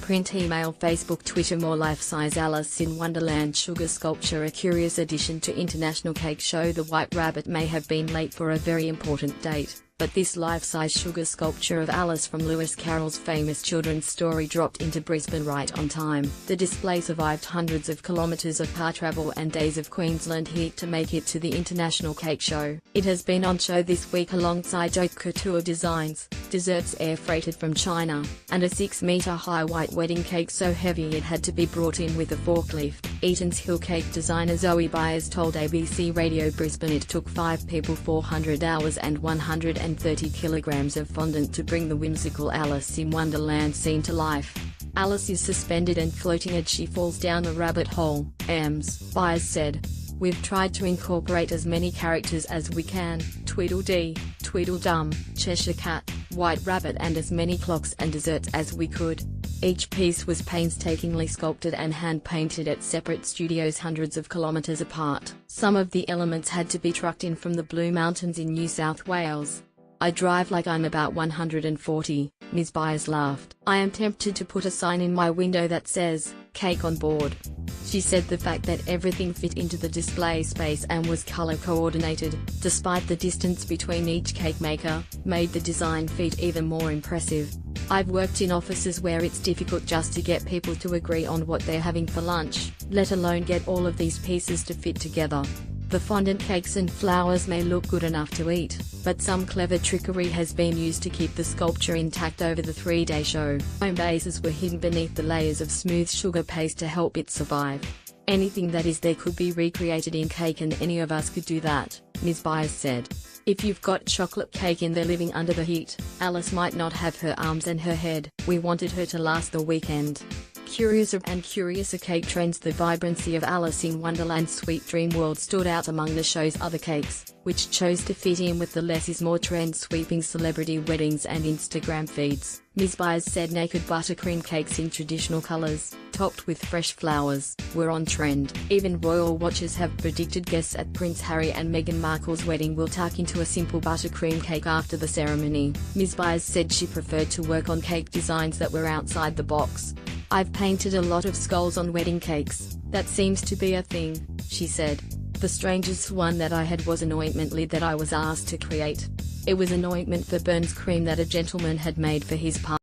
print, email, Facebook, Twitter. More life-size Alice in Wonderland sugar sculpture, a curious addition to International Cake Show. The White Rabbit may have been late for a very important date, but this life-size sugar sculpture of Alice from Lewis Carroll's famous children's story dropped into Brisbane right on time. The display survived hundreds of kilometres of car travel and days of Queensland heat to make it to the International Cake Show. It has been on show this week alongside haute couture designs, desserts air freighted from China, and a 6-metre-high white wedding cake so heavy it had to be brought in with a forklift. Eaton's Hill cake designer Zoe Byers told ABC Radio Brisbane it took 5 people 400 hours and 130 kilograms of fondant to bring the whimsical Alice in Wonderland scene to life. Alice is suspended and floating as she falls down a rabbit hole, Byers said. "We've tried to incorporate as many characters as we can, Tweedledee, Tweedledum, Cheshire Cat, White Rabbit, and as many clocks and desserts as we could." Each piece was painstakingly sculpted and hand-painted at separate studios hundreds of kilometres apart. Some of the elements had to be trucked in from the Blue Mountains in New South Wales. "I drive like I'm about 140, Ms. Byers laughed. "I am tempted to put a sign in my window that says, 'Cake on board.'" She said the fact that everything fit into the display space and was color coordinated, despite the distance between each cake maker, made the design feat even more impressive. "I've worked in offices where it's difficult just to get people to agree on what they're having for lunch, let alone get all of these pieces to fit together. The fondant cakes and flowers may look good enough to eat, but some clever trickery has been used to keep the sculpture intact over the 3-day show. Foam bases were hidden beneath the layers of smooth sugar paste to help it survive. Anything that is there could be recreated in cake, and any of us could do that," Ms. Byers said. "If you've got chocolate cake in there living under the heat, Alice might not have her arms and her head. We wanted her to last the weekend." Curiouser cake trends. The vibrancy of Alice in Wonderland's sweet dream world stood out among the show's other cakes, which chose to fit in with the less is more trend sweeping celebrity weddings and Instagram feeds. Ms. Byers said naked buttercream cakes in traditional colors, topped with fresh flowers, were on trend. Even royal watchers have predicted guests at Prince Harry and Meghan Markle's wedding will tuck into a simple buttercream cake after the ceremony. Ms. Byers said she preferred to work on cake designs that were outside the box. "I've painted a lot of skulls on wedding cakes, that seems to be a thing," she said. "The strangest one that I had was an ointment lid that I was asked to create. It was an ointment for Burns cream that a gentleman had made for his partner.